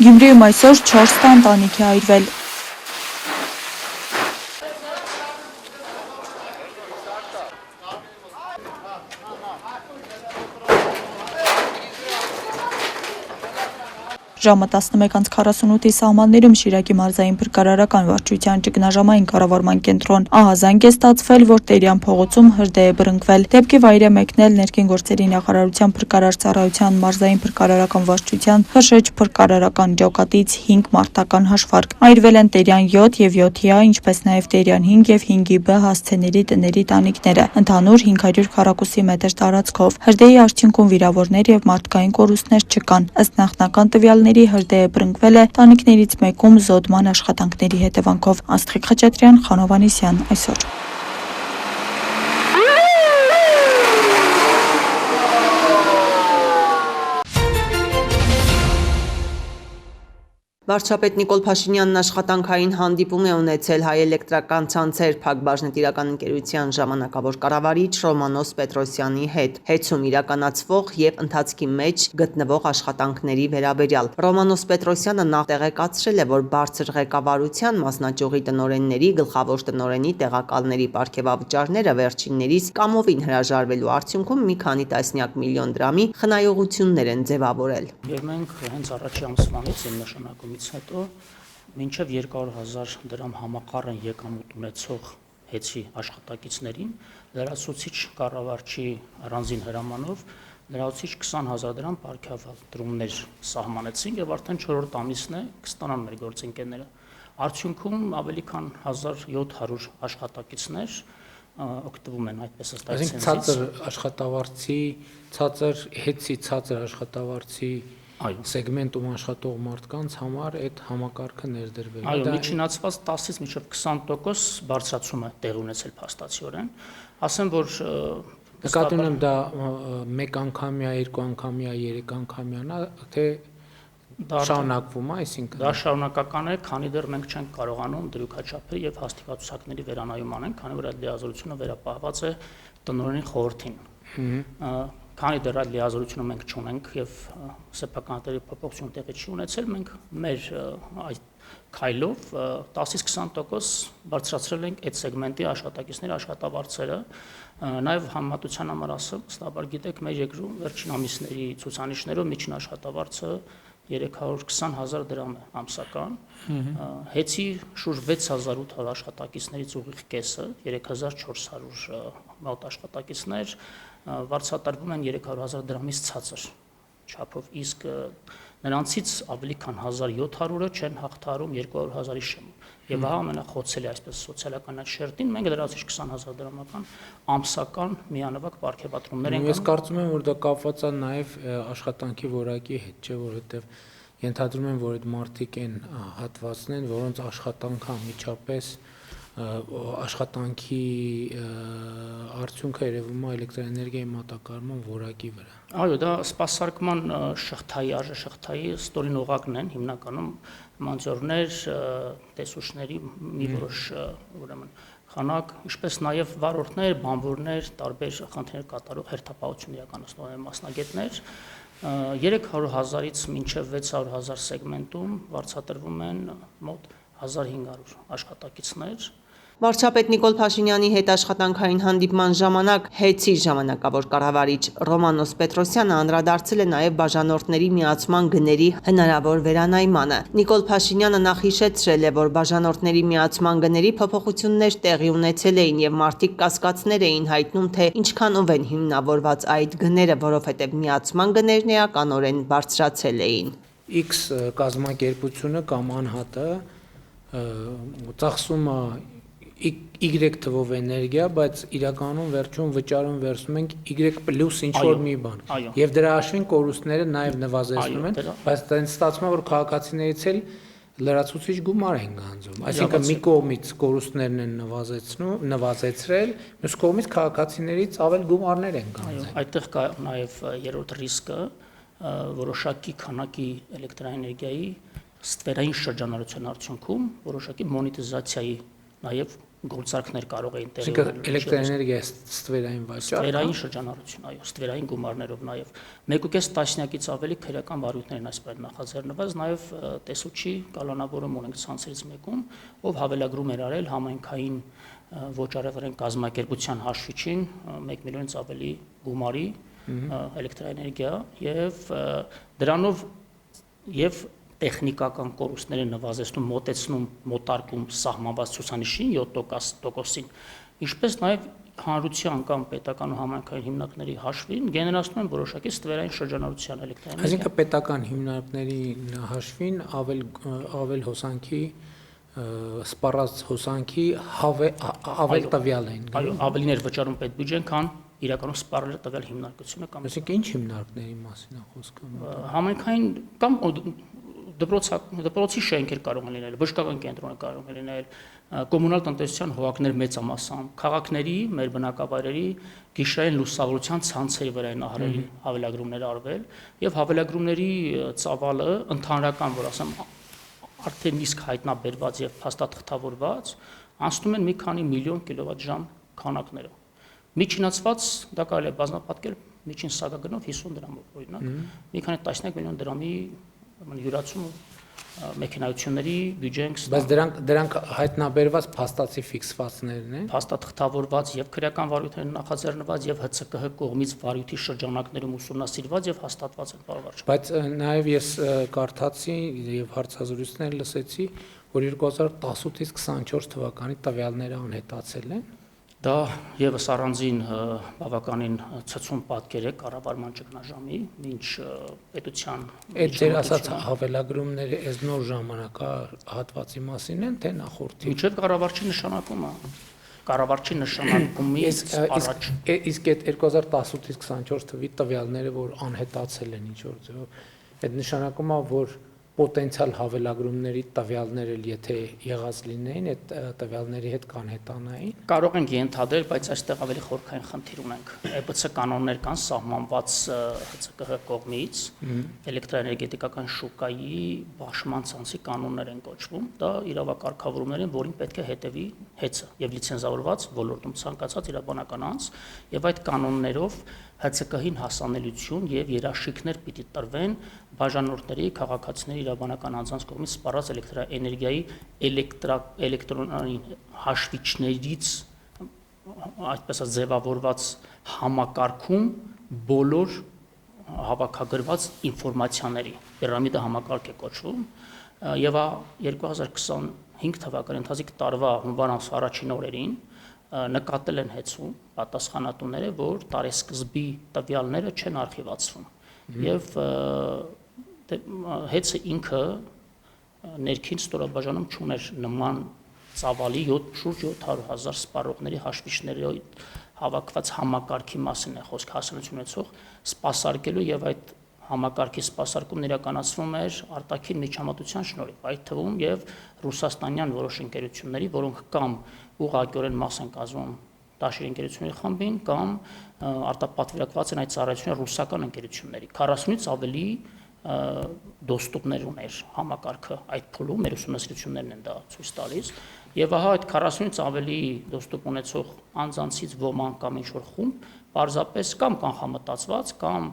Գյումրիում այսօր 4 տանտանիք է այրվել։ Ժամը 11:48-ի սահմաններում Շիրակի մարզային փրկարարական վարչության ճգնաժամային կառավարման կենտրոն ահազանգ է ստացվել, որ Տերյան փողոցում հրդեհ է բռնկվել։ Դեպքի վայր է մեկնել ներքին գործերի նախարարության փրկարար ծառայության մարզային փրկարարական վարչության Հրշեջ փրկարարական ջոկատից 5 մարտական հաշվարկ։ Այրվել են Տերյան 7 եւ 7-յա, ինչպես նաեւ Տերյան 5 եւ 5B հասցեների տների տանիքները, ընդհանուր 500 քառակուսի մետր տարածքով։ Հրդեհի արդյունքում վիրավորներ եւ մարդկային կորուստներ չկան։ Ըստ նախնական տվյալների հրդեհը բռնկվել է տանիքներից մեկում զոդման աշխատանքների հետևանքով։ Աստղիկ Խաչատրյան, Խանո Վանեսյան, այսօր։ Վարչապետ Նիկոլ Փաշինյանն աշխատանքային հանդիպում է ունեցել Հայ էլեկտրական ցանցեր Փակ բաժնետիրական ընկերության ժամանակավոր կառավարիչ Ռոմանոս Պետրոսյանի հետ հեծում իրականացվող եւ ընթացքի մեջ գտնվող աշխատանքների վերաբերյալ։ Ռոմանոս Պետրոսյանը նախ տեղեկացրել է, որ բարձր ղեկավարության մասնաճյուղի տնօրենների, գլխավոր տնօրենի տեղակալների պարգևավճարները վերջիններիս կամովին հրաժարվելու արդյունքում մի քանի տասնյակ միլիոն դրամի խնայողություններ են ձևավորել։ Եվ մենք հենց առաջի ամսվանից իմ նշանակումից հետո մինչև 200,000 դրամ համակառն եկամուտ ունեցող հեծի աշխատակիցներին լրացուցիչ կառավարչի առանձին հրամանով լրացուցիչ 20,000 դրամ պարգևատրումներ սահմանեցին եւ արդեն 4-րդ ամիսն է կստանան մեր գործընկերները։ Արդյունքում ավելի քան 1700 աշխատակիցներ օգտվում են այդպես Այսինքն ցածր աշխատավարձի, ցածր հեծի ցածր աշխատավարձի սեգմենտում աշխատող մարդկանց համար այդ համակարգը ներդրվել է։ Այո, միջինացված 10-ից մինչև 20% բարձրացում է տեղի ունեցել փաստացիորեն։ Ասեմ, որ նկատի ունեմ դա մեկ անգամյա, երկու անգամյա, երեք անգամյանա, թե շարունակվում է, այսինքն դա շարունակական է, քանի դեռ մենք չենք կարողանում դրույքաչափի եւ հաստիքացուցակների վերանայում անենք, քանի որ այդ լիազորությունը վերապահված է տնօրենի խորհրդին։ Քանի դեռ այդ լիազորությունը մենք չունենք եւ սեփականատերի փոփոխություն տեղի չի ունեցել, մենք մեր այդ քայլով 10-ից 20% բարձրացրել ենք այդ սեգմենտի աշխատակիցների աշխատավարձերը, նաեւ համեմատության համար ասեմ, ստաբար գիտեք, մեր երկրում վերջին ամիսների ցուցանիշներով միջին աշխատավարձը 320,000 դրամ է ամսական, հեծի շուրջ 6800 աշխատակիցներից ուղիղ կեսը, 3400 մոտ աշխատակիցներ վարձատրվում են 300,000 դրամից ցածր չափով, իսկ նրանցից ավելի քան 1700-ը չեն հաղթահարում 200,000-ի շեմ։ Եվ ահա ամենախոցելի այսպես սոցիալական այդ շերտին մենք լրացուցիչ 20,000 դրամական ամսական միանվագ պարգևատրումներ ենք։ Ես կարծում եմ, որ դա կապված է նաև աշխատանքի որակի հետ, չէ՞, որովհետև ենթադրում եմ, որ այդ մարդիկ են հատվածն են, որոնց աշխատանքը անմիջապես աշխատանքի արդյունքը երևում է էլեկտրաէներգիայի մատակարարման որակի վրա։ Այո, դա սպասարկման շղթայի, արժեշղթայի ստորին օղակն են, հիմնականում մանձորներ, տեսուչների մի որոշ ուրեմն խանակ, ինչպես նաև վարորդներ, բանվորներ, տարբեր խնդիրներ կատարող հերթապահություն իրականացնող մասնագետներ 300,000-ից մինչև 600,000 սեգմենտում վարձատրվում են մոտ 1500 աշխատակիցներ։ Վարչապետ Նիկոլ Փաշինյանի հետ աշխատանքային հանդիպման ժամանակ հեծի ժամանակավոր կառավարիչ Ռոմանոս Պետրոսյանը անդրադարձել է նաև բաժանորդների միացման գների հնարավոր վերանայմանը։ Նիկոլ Փաշինյանը նախ հիշեցրել է, որ բաժանորդների միացման գների փոփոխություններ տեղի ունեցել էին եւ մարդիկ կասկածներ էին հայտնում, թե ինչքանով են հիմնավորված այդ գները, որովհետեւ միացման գներն էականորեն բարձրացել էին։ X կազմակերպությունը կամ անհատը ծախսում է Y թվով էներգիա, բայց իրականում վերջում վճարում վերցնում ենք Y+ ինչ-որ մի բան։ Եվ դրա հաշվին կորուստները նաև նվազեցնում են, բայց դա ստացվում է, որ քաղաքացիներից էլ լրացուցիչ գումար են գանձում։ Այսինքն մի կողմից կորուստներն են նվազեցրել, մյուս կողմից քաղաքացիներից ավել գումարներ են գանձել։ Այդտեղ կա նաև երրորդ ռիսկը, որոշակի քանակի էլեկտրաէներգիայի ստվերային շրջանառության արդյունքում որոշակի մոնետիզացիայի նաև գործարքներ կարող էին տեղի ունենալ։ Էլեկտրակայանի ստվերային վաճառք, ստվերային շրջանառություն, այո, ստվերային գումարներով նաև 1.5 տասնյակից ավելի քրեական վարույթներ են այս պահին նախաձեռնված, նաև տեսուչի կալանավորում ունենք ցանցերից մեկում, ով հավելագրում էր արել համայնքային ոչարեղեն կազմակերպության հաշվիչին 1 միլիոնից ավելի գումարի էլեկտրաէներգիա եւ դրանով եւ տեխնիկական կորուստները նվազեցնում, մոտեցնում, մոտարկում սահմանված ցուցանիշին 7%-ին, ինչպես նաեւ հանրության կամ պետական ու համայնքային հիմնարկների հաշվին գեներացնում են որոշակի ստվերային շրջանառության էլեկտրաէներգիա։ Այսինքն պետական հիմնարկների հաշվին ավել հոսանքի սպառած հոսանքի ավել տվյալ են։ Այո, ավելին էր վճարում պետբյուջեն, քան իրականում սպառել տվյալ հիմնարկությունը կամ այսինքն ինչ հիմնարկների մասին է խոսքը։ Համայնքային կամ դպրոցի շենքեր կարող են լինել, բժշկական կենտրոնը կարող է լինել, կոմունալ տնտեսության հողակներ մեծամասամբ, քաղաքների, մեր բնակավայրերի գիշերային լուսավորության ցանցերի վրա են ահռելի հավելագրումներ արվել եւ հավելագրումների ծավալը ընդհանրական, որ ասեմ, արդեն իսկ հայտնաբերված եւ փաստաթղթավորված անցնում են մի քանի միլիոն կիլովատ-ժամ քանակներով։ Միջինացված դա կարելի է բազմապատկել միջին սակագնով 50 դրամով օրինակ, մի քանի տասնյակ միլիոն դրամի յուրացում մեքենայությունների բյուջեն կստանա։ Բայց դրանք հայտնաբերված փաստացի ֆիքսվածներն են։ Փաստաթղթավորված եւ քրեական վարույթներ նախաձեռնված եւ ՀՑԿՀ կողմից վարույթի շրջանակներում ուսումնասիրված եւ հաստատված են բարվարշ։ Բայց նաեւ ես կարդացի եւ հարցազրույցներ լսեցի, որ 2018-ից 24 թվականի տվյալները անհետացել են։ Դա եւս առանձին բավականին ցցում պատկեր է կառավարման ճգնաժամի, ինչ պետության այդ ձեր ասած հավելագրումները այս նոր ժամանակահատվածի մասին են, թե նախորդի։ Մինչև կառավարչի նշանակումը, կառավարչի նշանակումից առաջ։ Իսկ այդ 2018-ից 24 թվականի տվյալները, որ անհետացել են ինչ-որ ձևով, այդ նշանակում է, որ պոտենցիալ հավելագրումների տվյալները եթե եղած լինեին, այդ տվյալների հետ կանհետանային։ Կարող ենք ենթադրել, բայց այստեղ ավելի խորքային խնդիր ունենք։ ԵՊՑ կանոններ կան սահմանված ՀՑԿՀ կողմից, էլեկտրաէներգետիկական շուկայի բաշխման ցանցի կանոններ են կոչվում։ Դա իրավակարգավորումներ են, որին պետք է հետևի ՀԵՑ-ը եւ լիցենզավորված ոլորտում ցանկացած իրավաբանական անձ, եւ այդ կանոններով ՀՑԿՀ-ին հասանելիություն եւ երաշխիքներ պիտի տրվեն բաժանորդների, քաղաքացիների, իրավաբանական անձանց կողմից սպառած էլեկտրաէներգիայի էլեկտրոնային հաշվիչներից այդպես ձևավորված համակարգում բոլոր հավաքագրված ինֆորմացիաների պիրամիդա համակարգ է կոչվում եւ 2025 թվականի ընթացիկ տարվա հունվար ամսվա առաջին օրերին նկատել են ՀԵՑ-ում պատասխանատուները, որ տարեսկզբի տվյալները չեն արխիվացվում եւ ՀԵՑ-ը ինքը ներքին ստորաբաժանում չուներ նման ծավալի շուրջ 700,000 սպառողների հաշվիչների հավաքված համակարգի մասին է խոսք հասունություն ունեցող սպասարկելու եւ այդ համակարգի սպասարկումն իրականացվում էր արտաքին միջամտության շնորհիվ, այդ թվում եւ ռուսաստանյան որոշ ընկերությունների, որոնք կամ ուղղակիորեն մաս են կազմում դաշինի ընկերությունների խմբին կամ արտապատվիրակված են այդ ծառայությունները ռուսական ընկերությունների 40-ից ավելի դոստուպներ ուներ համակարգը այդ փուլում մեր ուսումնասիրություններն են դա ցույց տալիս եւ ահա այդ 40-ից ավելի դոստուպ ունեցող անձանցից ոմանք կամ ինչ-որ խումբ պարզապես կամ կանխամտածված կամ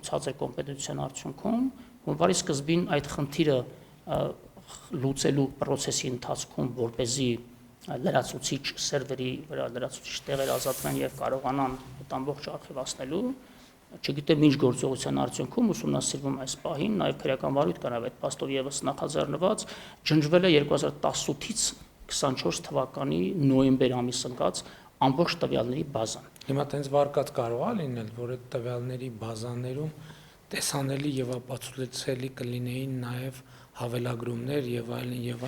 ցածր կոմպետենտության արդյունքում հունվարի սկզբին այդ խնդիրը լուծելու process-ի ընթացքում որպեսզի լրացուցիչ սերվերի վրա լրացուցիչ տեղեր ազատվեն եւ կարողանան այդ ամբողջ արխիվացնելու չգիտեմ ինչ գործողության արդյունքում ուսումնասիրվում այս պահին նաև քրեական վարույթ կան այդ փաստով եւս նախաձեռնված ջնջվել է 2018-ից 24 թվականի նոյեմբեր ամիս ընկած ամբողջ տվյալների բազան։ Հիմա տենց վարկած կարող է լինել, որ այդ տվյալների բազաներում տեսանելի եւ ապացուցելի կլինեին նաեւ հավելագրումներ եւ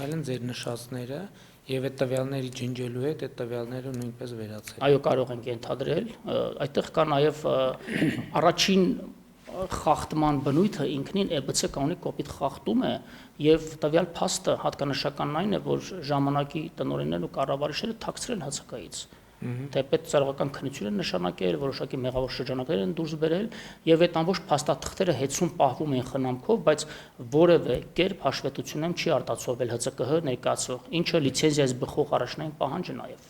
այլն ձեր նշածները եւ այդ տվյալների ջնջելու հետ այդ տվյալները նույնպես վերացել։ Այո, կարող ենք ենթադրել, այդտեղ կա նաեւ առաջին խախտման բնույթը ինքնին ԵՊՑ կանոնի կոպիտ խախտում է եւ տվյալ փաստը հատկանշականն այն է, որ ժամանակի տնօրեններն ու կառավարիչները թաքցրել ՀՑԿ-ից Թեպետ ծառայական քննություն են նշանակել, որոշակի մեղավոր շրջանակներ են դուրս բերել եւ այդ ամբողջ փաստաթղթերը հետցում պահվում են խնամքով, բայց որևէ կերպ հաշվետվություն չի արտացոլվել ՀՑԿՀ ներկայացվող, ինչը լիցենզիայից բխող առաջնային պահանջ է նաեւ։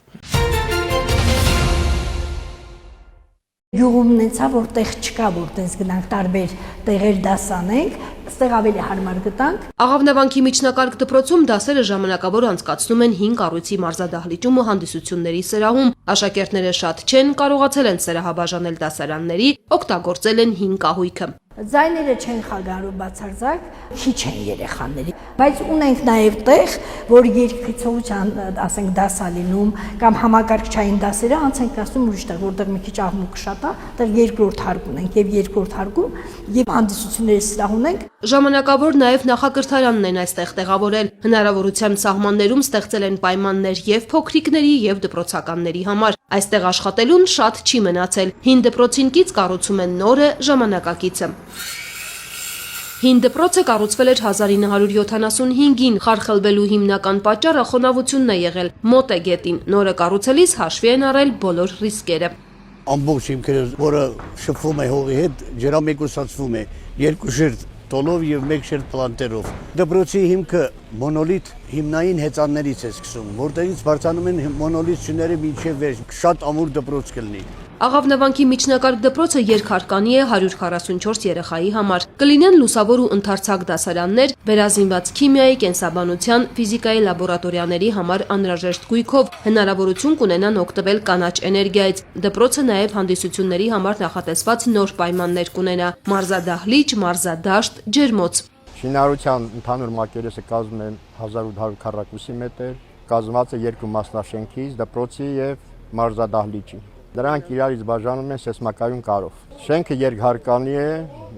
Գյուղում ունեցա, որ տեղ չկա, որտես գնանք տարբեր տեղեր դասանենք, ստեղ ավելի հարմար գտանք։ Աղավնավանքի միջնակարգ դպրոցում դասերը ժամանակավոր անցկացնում են 5 կառույցի մարզադահլիճում ու հանդիսությունների սրահում։ Աշակերտները շատ չեն, կարողացել են սրահաբաժանել դասարանների, օգտագործել են 5 կահույքը։ Ձայները չեն խանգարում բացարձակ, քիչ են երեխաների, բայց ունենք նաև տեղ, որ երկխիցողության, ասենք, դասա լինում կամ համակարգչային դասերը անց ենք ասում ուրիշ տեղ, որտեղ մի քիչ աղմուկ շատ է, այդտեղ երկրորդ հարկ ունենք եւ երկրորդ հարկում եւ հանդիսությունների սրահ ունենք։ Ժամանակավոր նաև նախակրթարանն են այստեղ տեղավորել։ Հնարավորության սահմաններում ստեղծել են պայմաններ եւ փոքրիկների եւ դպրոցականների համար։ Այստեղ աշխատելուն շատ չի մնացել։ Հին դպրոցին կից կառուցում են նորը, ժամանակակիցը։ Հին դպրոցը կառուցվել էր 1975-ին, խարխլվելու հիմնական պատճառը խոնավությունն է եղել, մոտ է գետին, նորը կառուցելիս հաշվի են առել բոլոր ռիսկերը։ Ամբողջ հիմքերը, որը շփվում է հողի հետ, ջրամեկուսացվում է, 2 շերտ տոլով եւ 1 շերտ պլանտերով։ Դպրոցի հիմքը մոնոլիթ հիմնային հեծաններից է սկսում, որտեղից բարձրանում են մոնոլիթ շները մինչև վերջ, շատ ամուր դպրոց կլինի։ Աղավնավանքի միջնակարգ դպրոցը երկհարկանի է 144 երեխայի համար։ Կլինեն լուսավոր ու ընդարձակ դասարաններ, վերազինված քիմիայի, կենսաբանության, ֆիզիկայի լաբորատորիաների համար անհրաժեշտ գույքով, հնարավորություն կունենան օգտվել կանաչ էներգիայից։ Դպրոցը նաև հանդիսությունների համար նախատեսված նոր պայմաններ կունենա՝ մարզադահլիճ, մարզադաշտ, ջերմոց։ Շինարարության ընդհանուր մակերեսը կազմում է 1800 քառակուսի մետր, կազմված է 2 մասնաշենքից, դպրոցի եւ մարզադահլիճի։ Դրանք իրարից բաժանում են սեսմակայուն կարով։ Շենքը երկհարկանի է,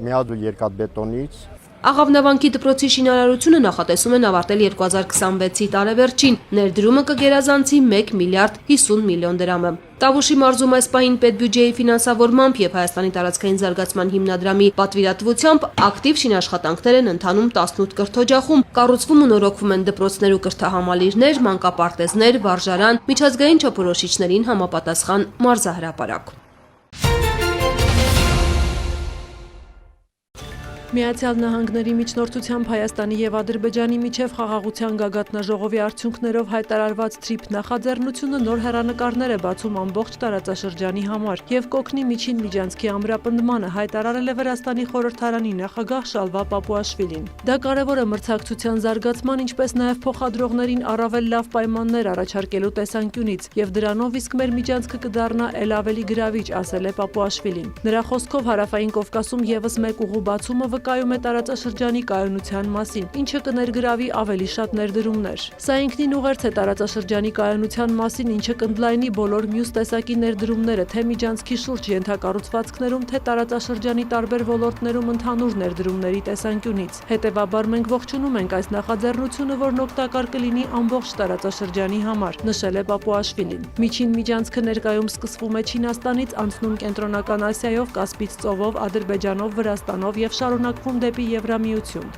միաձուլ երկաթբետոնից։ Աղավնավանքի դպրոցի շինարարությունը նախատեսում են ավարտել 2026-ի տարեվերջին, ներդրումը կգերազանցի 1 միլիարդ 50 միլիոն դրամը։ Տավուշի մարզում այս պահին պետբյուջեի ֆինանսավորմամբ եւ Հայաստանի տարածքային զարգացման հիմնադրամի պատվիրատվությամբ ակտիվ շինաշխատանքներ են ընթանում 18 կրթօջախում, կառուցվում ու նորոգվում են դպրոցներ ու կրթահամալիրներ, մանկապարտեզներ, վարժարան, միջազգային չափորոշիչներին համապատասխան մարզահրապարակ։ Միացյալ Նահանգների միջնորդությամբ Հայաստանի եւ Ադրբեջանի միջև խաղաղության գագաթնաժողովի արդյունքներով հայտարարված թրիփ նախաձեռնությունը նոր հեռանկարներ է բացում ամբողջ տարածաշրջանի համար եւ կօգնի միջին միջանցքի ամրապնդմանը, հայտարարել է Վրաստանի խորհրդարանի նախագահ Շալվա Պապուաշվիլին։ Դա կարևոր է մրցակցության զարգացման, ինչպես նաեւ փոխադրողներին առավել լավ պայմաններ առաջարկելու տեսանկյունից եւ դրանով իսկ մեր միջանցքը կդառնա ել ավելի գրավիչ, ասել է Պապուաշվիլին։ Նրա խոսքով Հարավային Կովկասում եւս մեկ ուղու բացումը վկայում է տարածաշրջանի կայունության մասին, ինչը կներգրավի ավելի շատ ներդրումներ։ Սա ինքնին ուղերձ է տարածաշրջանի կայունության մասին, ինչը կընդլայնի բոլոր մյուս տեսակի ներդրումները, թե միջանցքի շուրջ ենթակառուցվածքներում, թե տարածաշրջանի տարբեր ոլորտներում ընդհանուր ներդրումների տեսանկյունից։ Հետևաբար մենք ողջունում ենք այս նախաձեռնությունը, որն օգտակար կլինի ամբողջ տարածաշրջանի համար, նշել է Պապուաշվիլին։ Միջին միջանցքը ներկայում սկսվում է Չինաստանից, անցնում Կենտրոնական Ասիայով, Կասպից ծովով, Ադրբեջանով, Վրաստանով եւ շարունակվում դեպի Եվրամիություն։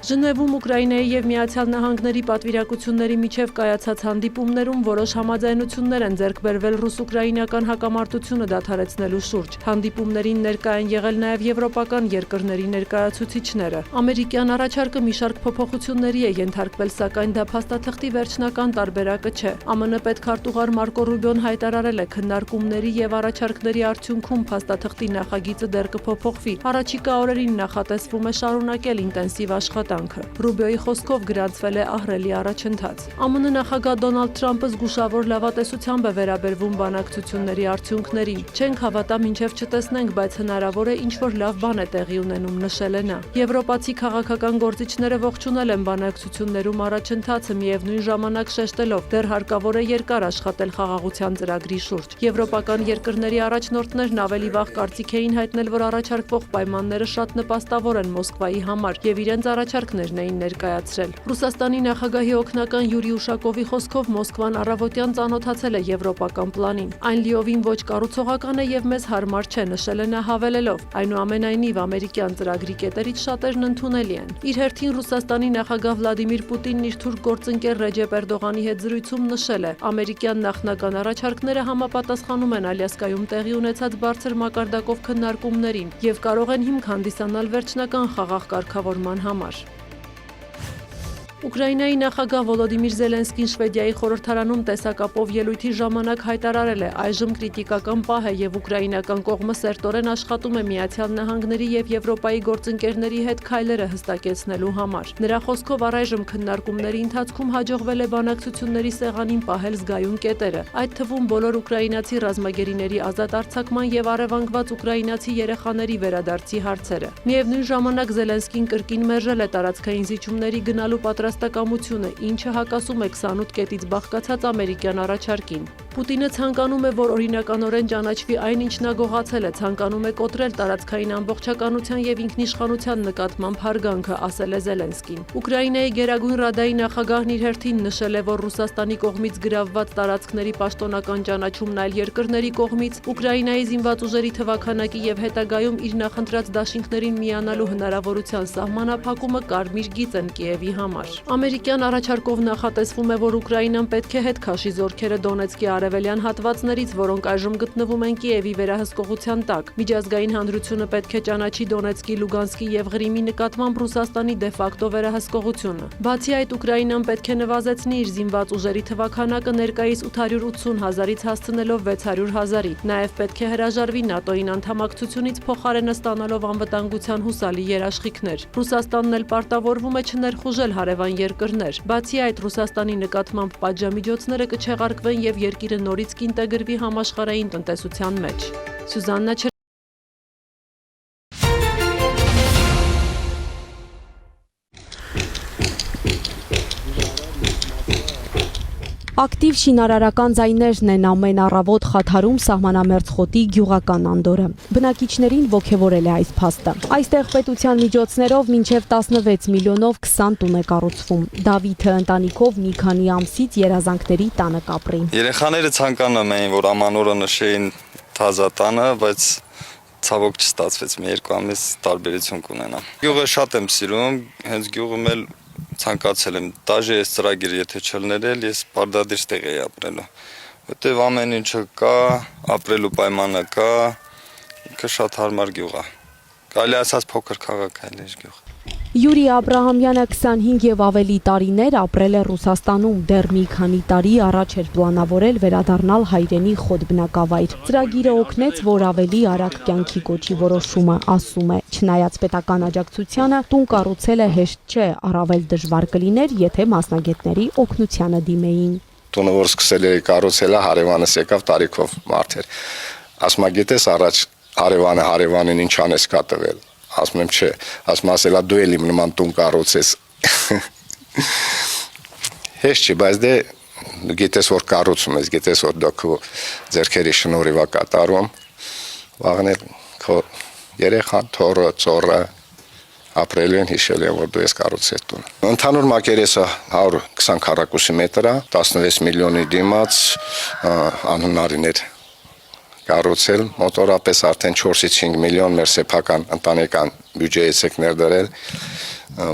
Ժնևում Ուկրաինայի եւ Միացյալ Նահանգների պատվիրակությունների միջև կայացած հանդիպումներում որոշ համաձայնություններ են ձեռք բերվել ռուս-ուկրաինական հակամարտությունը դադարեցնելու շուրջ։ Հանդիպումներին ներկա են եղել նաեւ եվրոպական երկրների ներկայացուցիչները։ Ամերիկյան առաջարկը մի շարք փոփոխությունների է ենթարկվել, սակայն դա փաստաթղթի վերջնական տարբերակը չէ։ ԱՄՆ պետքարտուղար Մարկո Ռուբիոն հայտարարել է քննարկումների եւ առաջարկների արդյունքում փաստաթղթի նախագիծը դեռ կփոփոխվի։ Առաջիկա օրերին նախատեսվում է շարունակել ինտենսիվ աշխատանք։ Ռուբիոյի խոսքով գրանցվել է ահռելի առաջընթաց։ ԱՄՆ նախագահ Դոնալդ Թրամփը զգուշավոր լավատեսությամբ է վերաբերվում բանակցությունների արդյունքներին։ Չենք հավատա մինչև չտեսնենք, բայց հնարավոր է ինչ-որ լավ բան է տեղի ունենում, նշել է նա։ Եվրոպացի քաղաքական գործիչները ողջունել են բանակցություններում առաջընթացը, միևնույն ժամանակ շեշտելով, դեռ հարկավոր է երկար աշխատել խաղաղության ծրագրի շուրջ։ Եվրոպական երկրների առաջնորդներն ավելի վաղ կարծիք էին հայտնել, որ առաջարկվող պայմանները շատ նպաստավոր են Մոսկվայի համար եւ իրենց առաջարկ առաջարկներն էին ներկայացրել։ Ռուսաստանի նախագահի օգնական Յուրի Ուշակովի խոսքով Մոսկվան առավոտյան ծանոթացել է եվրոպական պլանին։ Այն լիովին ոչ կառուցողական է եւ մեզ հարմար չէ, նշել է նա հավելելով. այնուամենայնիվ ամերիկյան ծրագրի կետերից շատերն ընդունելի են։ Իր հերթին Ռուսաստանի նախագահ Վլադիմիր Պուտինն իր թուրք գործընկեր Ռեջեփ Էրդողանի հետ զրույցում նշել է. ամերիկյան նախնական առաջարկները համապատասխանում են Ալյասկայում տեղի ունեցած բարձր մակարդակով քննարկումներին եւ կարող են հիմք հանդիսանալ վերջնական խաղաղ կարգավորման համար։ Ուկրաինայի նախագահ Վոլոդիմիր Զելենսկին Շվեդիայի խորհրդարանում տեսակապով ելույթի ժամանակ հայտարարել է. այժմ կրիտիկական պահ է եւ ուկրաինական կողմը սերտորեն աշխատում է Միացյալ Նահանգների եւ Եվրոպայի գործընկերների հետ քայլերը հստակեցնելու համար։ Նրա խոսքով առայժմ քննարկումների ընթացքում հաջողվել է բանակցությունների սեղանին պահել զգայուն կետերը, այդ թվում բոլոր ուկրաինացի ռազմագերիների ազատ արձակման եւ առևանգված ուկրաինացի երեխաների վերադարձի հարցերը։ Միևնույն ժամանակ Զելենսկին կրկին մերժել է տարածքային զիջումների գնալու պատրաստակամությունը, ինչը հակասում է 28 կետից բաղկացած ամերիկյան առաջարկին։ Պուտինը ցանկանում է, որ օրինականորեն ճանաչվի այն, ինչ նա գողացել է, ցանկանում է կոտրել տարածքային ամբողջականության եւ ինքնիշխանության նկատմամբ հարգանքը, ասել է Զելենսկին։ Ուկրաինայի Գերագույն Ռադայի նախագահն իր հերթին նշել է, որ Ռուսաստանի կողմից գրավված տարածքների պաշտոնական ճանաչումն այլ երկրների կողմից Ուկրաինայի զինված ուժերի թվաքանակի եւ հետագայում իր նախընտրած դաշինքներին միանալու հնարավորության սահմանափակումը կարմիր գիծ են Կիևի համար։ Ամերիկյան առաջարկով նախատեսվում է, որ Ուկրաինան պետք է հետ քաշի զորքերը Դոնեցկի արևելյան հատվածներից, որոնք այժմ գտնվում են Կիևի վերահսկողության տակ։ Միջազգային հանրությունը պետք է ճանաչի Դոնեցկի, Լուգանսկի եւ Ղրիմի նկատմամբ Ռուսաստանի դեֆակտո վերահսկողությունը։ Բացի այդ, Ուկրաինան պետք է նվազեցնի իր զինված ուժերի թվաքանակը ներկայիս 880 հազարից հասցնելով 600 հազարի։ Նաեւ պետք է հրաժարվի ՆԱՏՕ-ին անդամակցությունից փոխարենը ստանալով անվտանգության հուսալի երաշխիքներ։ Ռուսաստանն էլ պարտավորվում է չներխուժել հարևան երկրներ։ Բացի այդ, Ռուսաստանի նկատմամբ պատժամիջոցները կչեղարկվեն եւ երկիրը նորից կինտեգրվի համաշխարհային տնտեսության մեջ։ Սյուզաննա Ակտիվ շինարարական ձայներն են ամեն առավոտ Խաթարում սահմանամերձ խոտի գյուղական անդորը։ Բնակիչներին ոգևորել է այս փաստը։ Այստեղ պետության միջոցներով մինչև 16 միլիոնով 20 տուն է կառուցվում։ Դավիթը ընտանիքով մի քանի ամսից երազանքների տանը կապրի։ Երեխաները ցանկանում էին, որ ամանորը նշեին Թազա տանը, բայց ցավոք չստացվեց, մի երկու ամիս տարբերություն կունենա։ Գյուղը շատ եմ սիրում, հենց գյուղում էլ ցանկացել եմ, դաժե այս ծրագիրը եթե չլներել, ես բարդադիր տեղ էի ապրելու, որտեղ ամեն ինչը կա, ապրելու պայմանը կա, ինքը շատ հարմար գյուղ է, կարելի ասած փոքր քաղաք է այս գյուղը։ Յուրի Աբրահամյանը 25 եւ ավելի տարիներ ապրել է Ռուսաստանում, դեռ մի քանի տարի առաջ էր պլանավորել վերադառնալ հայրենի խոտ բնակավայր։ Ծրագիրը օգնեց, որ ավելի արագ կյանքի կոչի որոշումը, ասում է, չնայած պետական աջակցությանը, տուն կառուցելը հեշտ չէ, առավել դժվար կլիներ, եթե մասնագետների օգնությանը դիմեին։ Տունը որ սկսել էի կառուցելը, հարևանս եկավ տարիքով մարդ էր։ Ասում է, գիտես առաջ հարևանին ինչ անես կա տվել։ Ասում եմ չէ, ասում ասելա դու էլ իմ նման տուն կառուցես։ Հեշտ չի, բայց դե գիտես որ կառուցում ես, գիտես որ դու քո ձեռքերի շնորհիվ է կատարում, վաղն էլ քո երեխան, թոռը, ծոռը ապրելու են, հիշելու են, որ դու ես կառուցել տունը։ Ընդհանուր մակերեսը 120 քառակուսի մետր է, 16 միլիոնի դիմաց անհնարին էր կառուցել, մոտորապես արդեն 4-ից 5 միլիոն մեր սեփական ընտանեկան բյուջեից եք ներդրել,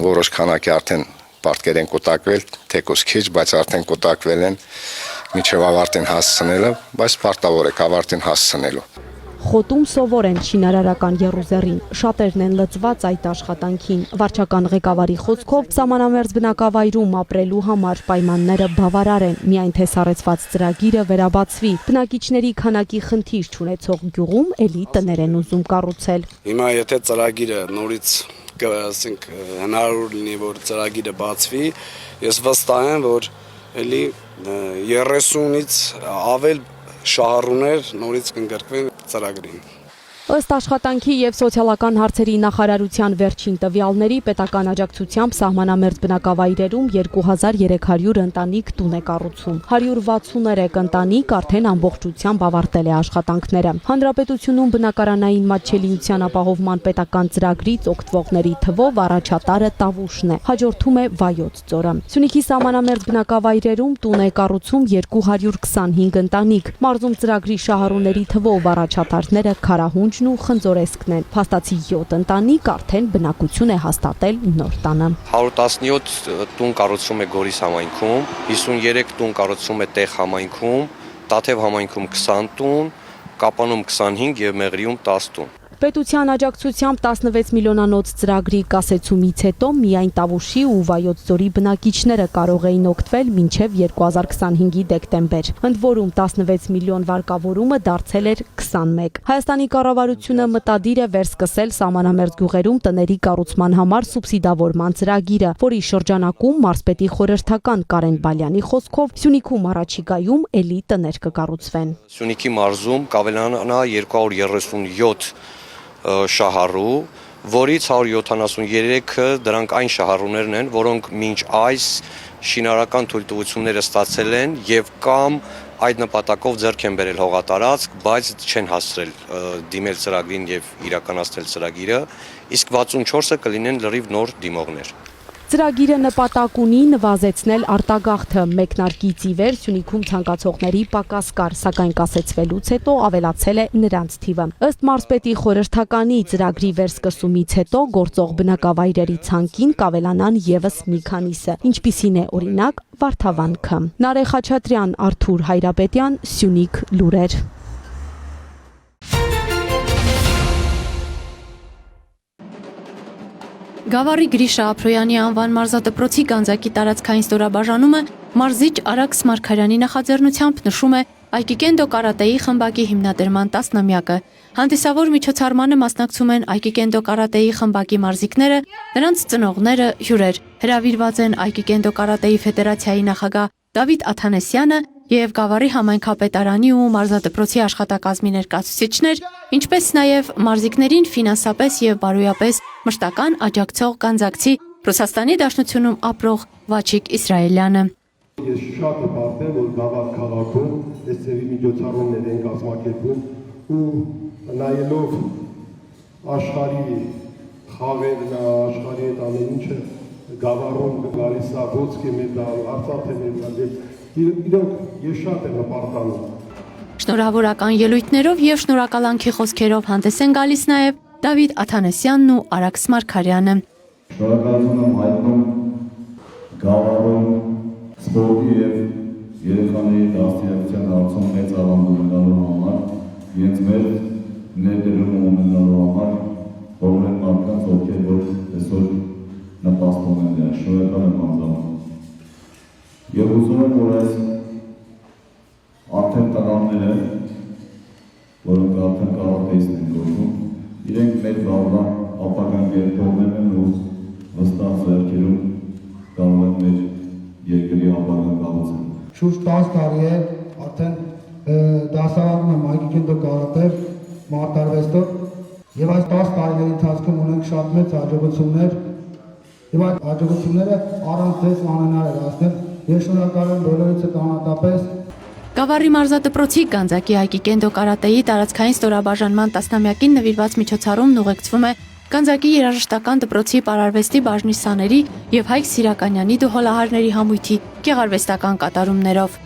որոշ քանակի արդեն պարտքեր են կուտակվել, թեկուզ քիչ, բայց արդեն կուտակվել են միջև ավարտին հասցնելը, բայց պարտավոր եք ավարտին հասցնելու։ Խոտում սովոր են շինարարական եռուզեռին, շատերն են լծված այդ աշխատանքին։ Վարչական ղեկավարի խոսքով սահմանամերձ բնակավայրում ապրելու համար պայմանները բավարար են, միայն թե սառեցված ծրագիրը վերաբացվի։ Բնակիչների քանակի խնդիր չունեցող գյուղում էլի տներ են ուզում կառուցել։ Հիմա եթե ծրագիրը նորից ասենք հնարավոր լինի, որ ծրագիրը բացվի, ես վստահ եմ, որ էլի 30-ից ավել շահառուներ նորից կընկերվեն ծրագրին։ Ըստ աշխատանքի եւ սոցիալական հարցերի նախարարության վերջին տվյալների պետական աջակցությամբ սահմանամերձ բնակավայրերում 2300 ընտանիք տուն է կառուցում։ 163 ընտանիք արդեն ամբողջությամբ ավարտել է աշխատանքները։ Հանրապետությունում բնակարանային մատչելիության ապահովման պետական ծրագրից օգտվողների թվով առաջատարը Տավուշն է, հաջորդում է Վայոց ձորը։ Սյունիքի սահմանամերձ բնակավայրերում տուն է կառուցում 225 ընտանիք։ Մարզում ծրագրի շահառուների թվով առաջատարները Քարահունջն ու Խնձորեսկն են։ Փաստացի 7 ընտանիք արդեն բնակություն է հաստատել նոր տանը։ 117 տուն կառուցում է Գորիս համայնքում, 53 տուն կառուցում է Տեղ համայնքում, Տաթև համայնքում 20 տուն, Կապանում 25 եւ Մեղրիում 10 տուն։ Պետության աջակցությամբ 16 միլիոնանոց ծրագրի կասեցումից հետո միայն Տավուշի ու Վայոց ձորի բնակիչները կարող էին օգտվել մինչև 2025-ի դեկտեմբեր, ընդ որում 16 միլիոն վարկավորումը դարձել էր 21։ Հայաստանի կառավարությունը մտադիր է վերսկսել սահմանամերձ գյուղերում տների կառուցման համար սուբսիդավորման ծրագիրը, որի շրջանակում մարզպետի խորհրդական Կարեն Բալյանի խոսքով Սյունիքում առաջիկայում էլի տներ կկառուցվեն։ Սյունիքի մարզում կավելանա 237 շահառու, որից 173-ը դրանք այն շահառուներն են, որոնք մինչ այս շինարարական թույլտվությունները ստացել են եւ կամ այդ նպատակով ձեռք են բերել հողատարածք, բայց չեն հասցրել դիմել ծրագրին եւ իրականացնել ծրագիրը, իսկ 64-ը կլինեն լրիվ նոր դիմողներ։ Ծրագիրը նպատակ ունի նվազեցնել արտագաղթը, մեկնարկից ի վեր Սյունիքում ցանկացողների պակաս կար, սակայն կասեցվելուց հետո ավելացել է նրանց թիվը։ Ըստ մարզպետի խորհրդականի ծրագրի վերսկսումից հետո գործող բնակավայրերի ցանկին կավելանան եւս մի քանիսը, ինչպիսին է օրինակ Վարդավանքը։ Նարե Խաչատրյան, Արթուր Հայրապետյան, Սյունիք լուրեր։ Գավառի Գրիշա Ափրոյանի անվան մարզադպրոցի գանձակի տարածքային ստորաբաժանումը մարզիչ Արաքս Մարգարյանի նախաձեռնությամբ նշում է Այկիկենդո կարատեի խմբակի հիմնադրման 10-ամյակը։ Հանդիսավոր միջոցառմանը մասնակցում են Այկիկենդո կարատեի խմբակի մարզիկները, նրանց ծնողները, հյուրեր։ Հրավիրված են Այկիկենդո կարատեի ֆեդերացիայի նախագահ Դավիթ Աթանեսյանը եւ Գավառի համայնքապետարանի ու մարզադպրոցի աշխատակազմի ներկայացուցիչներ, ինչպես նաեւ մարզիկներին ֆինանսապես եւ բարոյապես մշտական աջակցող գանձակցի Ռուսաստանի Դաշնությունում ապրող Վաչիկ Իսրայելյանը։ Ես շատ հպարտ եմ, որ Գավառ քաղաքում այս ծևի միջոցառումներ են կազմակերպում ու նայելով աշխարհի խաղերն, աշխարհի այդ ամեն ինչը Գավառում գալիս է ոսկե մեդալ, արծաթե մեդալ, իրոք ես շատ եմ հպարտանում։ Շնորհավորական ելույթներով եւ շնորհակալանքի խոսքերով հանդես են գալիս նաեւ Դավիթ Աթանեսյանն ու Արաքս Մարգարյանը։ Շնորհակալություն եմ հայտնում Գավառում սպորտի եւ երեխաների դաստիարակության հարցում մեծ ավանդույթ ունենալու համար, իրենց մեր ներդրումը ունենալու համար, բոլոր մարդկանց, ովքեր որ այսօր նպաստում են դրան, շնորհակալ եմ անձամբ։ Եվ ուզում եմ, որ այս արդեն տղաները, որոնք արդեն կարատեիստ են գործում, իրենք մեր վաղվա ապագան երբողներ են ու վստահ ձեռքերում կարող են մեր երկրի ապագան կառուցել։ Շուրջ 10 տարի է արդեն դասավանդում եմ Այկիկենդո կարատե մարտարվեստով եւ այս 10 տարիների ընթացքում ունենք շատ մեծ հաջողություններ եւ այդ հաջողությունները առանց դες անհնար է դարձնել։ Ես շնորհակալ եմ բոլորիցս անհատապես։ Գավառի մարզադպրոցի գանձակի Այկիկենդո կարատեի տարածքային ստորաբաժանման 10-ամյակին նվիրված միջոցառումն ուղեկցվում է Գանձակի երաժշտական դպրոցի պարարվեստի բաժնի սաների եւ Հայկ Սիրականյանի դհոլահարների համույթի գեղարվեստական կատարումներով։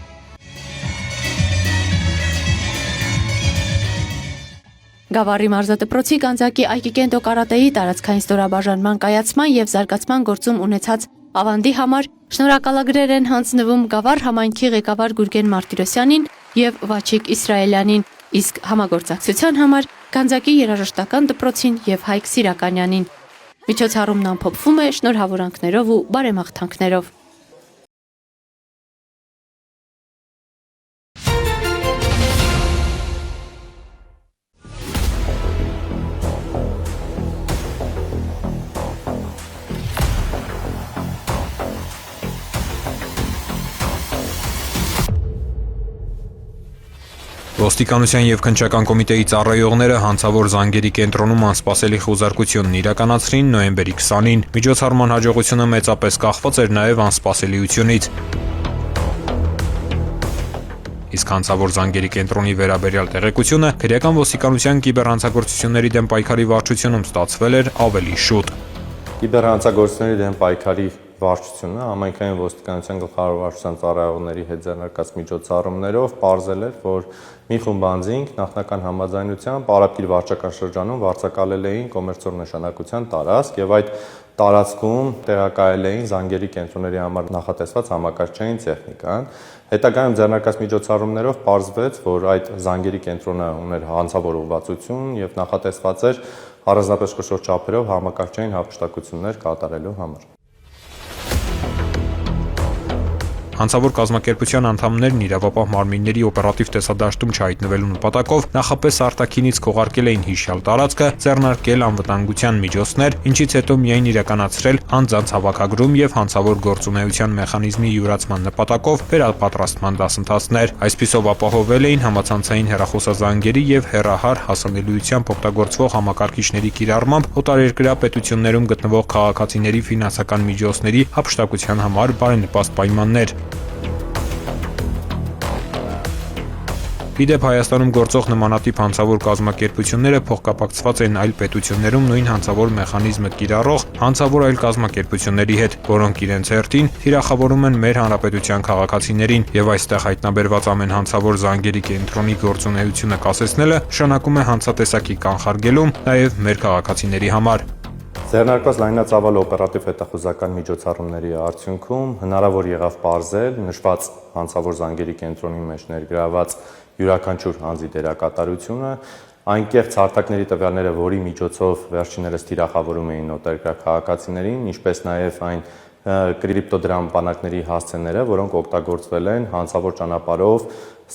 Գավառի մարզադպրոցի Գանձակի Այկիկենդո կարատեի տարածքային ստորաբաժանման կայացման եւ զարգացման գործում ունեցած ավանդի համար շնորհակալագրեր են հանձնվում Գավառ համայնքի ղեկավար Գուրգեն Մարտիրոսյանին եւ Վաչիկ Իսրայելյանին, իսկ համագործակցության համար Գանձակի երաժշտական դպրոցին եւ Հայկ Սիրականյանին։ Միջոցառումն ամփոփվում է շնորհավորանքներով ու բարեմաղթանքներով։ Ոստիկանության եւ քննչական կոմիտեի ծառայողները հանցավոր զանգերի կենտրոնում անսպասելի խուզարկությունն իրականացրին նոյեմբերի 20-ին։ Միջոցառման հաջողությունը մեծապես կախված էր նաեւ անսպասելիությունից։ Իսկ հանցավոր զանգերի կենտրոնի վերաբերյալ տեղեկությունը քրեական ոստիկանության կիբերհանցագործությունների դեմ պայքարի վարչությունում ստացվել էր ավելի շուտ։ Կիբերհանցագործությունների դեմ պայքարի վարչությունը համայնքային ոստիկանության գլխավոր վարչության ծառայողների հետ ձեռնարկած միջոցառումներով պարզել էր, որ մի խումբ անձինք նախնական համաձայնությամբ Արաբկիր վարչական շրջանում վարձակալել էին կոմերցիոն նշանակության տարածք եւ այդ տարածքում տեղակայել էին զանգերի կենտրոնների համար նախատեսված համակարգչային տեխնիկան։ Հետագայում ձեռնարկած միջոցառումներով պարզվեց, որ այդ զանգերի կենտրոնը ուներ հանցավոր ուղղվածություն եւ նախատեսված էր առանձնապես խոշոր չափերով համակարգչային հափշտակություններ կատարելու համար։ Հանցավոր կազմակերպության անդամներն իրավապահ մարմինների օպերատիվ տեսադաշտում չհայտնվելու նպատակով նախապես արտաքինից քողարկել էին հիշյալ տարածքը, ձեռնարկել անվտանգության միջոցներ, ինչից հետո միայն իրականացրել անձանց հավաքագրում եւ հանցավոր գործունեության մեխանիզմի յուրացման նպատակով վերապատրաստման դասընթացներ։ Այսպիսով ապահովել էին համացանցային հեռախոսազանգերի եւ հեռահար հասանելիությամբ օգտագործվող համակարգիչների կիրառմամբ օտարերկրյա պետություններում գտնվող քաղաքացիների ֆինանսական միջոցների հափշտակության համար բարենպաստ պայմաններ։ Իդեպ Հայաստանում գործող նմանատիպ հանցավոր կազմակերպությունները փոխկապակցված են այլ պետություններում նույն հանցավոր մեխանիզմը կիրառող հանցավոր այլ կազմակերպությունների հետ, որոնք իրենց հերթին թիրախավորում են մեր հանրապետության քաղաքացիներին, եւ այստեղ հայտնաբերված ամեն հանցավոր զանգերի կենտրոնի գործունեությունը կասեցնելը նշանակում է հանցատեսակի կանխարգելում նաեւ մեր քաղաքացիների համար։ Ձեռնարկված լայնածավալ օպերատիվ հետախուզական միջոցառումների արդյունքում հնարավոր եղավ պարզել նշված հանցավոր զանգերի կենտրոնի մեջ ներգրաված յուրաքանչյուր անձի դերակատարությունը, անկեղծ հարթակների տվյալները, որի միջոցով վերջիններս թիրախավորում էին օտարերկրյա քաղաքացիներին, ինչպես նաև այն կրիպտոդրամ բանակների հասցեները, որոնք օգտագործվել են հանցավոր ճանապարհով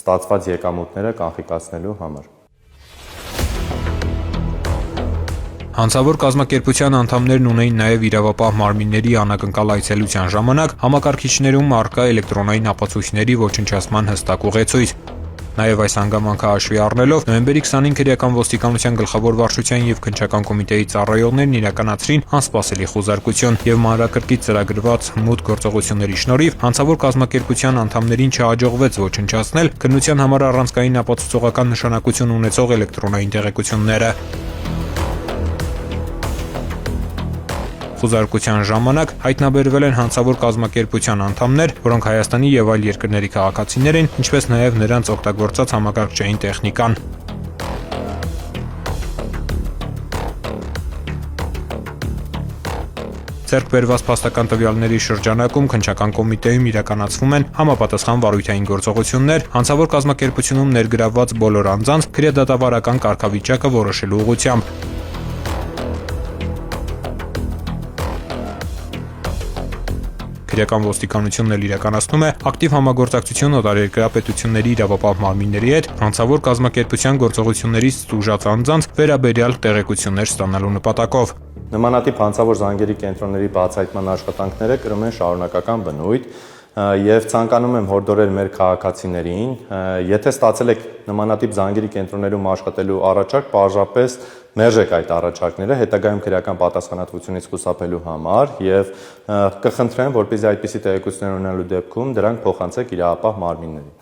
ստացված եկամուտները կանխիկացնելու համար։ Հանցավոր կազմակերպության անդամներն ունեին նաև իրավապահ մարմինների անակնկալ այցելության ժամանակ համակարգիչներում առկա էլեկտրոնային ապացույցների ոչնչացման հստակ ուղեցույց։ Նաև այս հանգամանքը հաշվի առնելով նոյեմբերի 20-ին քրեական ոստիկանության գլխավոր վարչության եւ քննչական կոմիտեի ծառայողներն իրականացրին անսպասելի խուզարկություն եւ մանրակրկիտ ծրագրված մուտք գործողությունների շնորհիվ հանցավոր կազմակերպության անդամներին չհաջողվեց ոչնչացնել քննության համար առանցքային ապացուցողական նշանակություն ունեցող էլեկտրոնային տեղեկությունները։ Խուզարկության ժամանակ հայտնաբերվել են հանցավոր կազմակերպության անդամներ, որոնք Հայաստանի եւ այլ երկրների քաղաքացիներ են, ինչպես նաեւ նրանց օգտագործած համակարգչային տեխնիկան։ Ձեռք բերված փաստական տվյալների շրջանակում քննչական կոմիտեում իրականացվում են համապատասխան վարույթային գործողություններ հանցավոր կազմակերպությունում ներգրավված բոլոր անձանց քրեադատավարական կարգավիճակը որոշելու ուղղությամբ։ Քրեական ոստիկանությունն էլ իրականացնում է ակտիվ համագործակցություն օտարերկրյա պետությունների իրավապահ մարմինների հետ հանցավոր կազմակերպության գործողություններից տուժած անձանց վերաբերյալ տեղեկություններ ստանալու նպատակով։ Նմանատիպ հանցավոր զանգերի կենտրոնների բացահայտման աշխատանքները կրում են շարունակական բնույթ եւ ցանկանում եմ հորդորել մեր քաղաքացիներին, եթե ստացել եք նմանատիպ զանգերի կենտրոններում աշխատելու առաջարկ, պարզապես մերժեք այդ առաջարկները հետագայում քրեական պատասխանատվությունից խուսափելու համար եւ կխնդրեմ, որպեսզի այդպիսի տեղեկություններ ունենալու դեպքում դրանք փոխանցեք իրավապահ մարմիններին։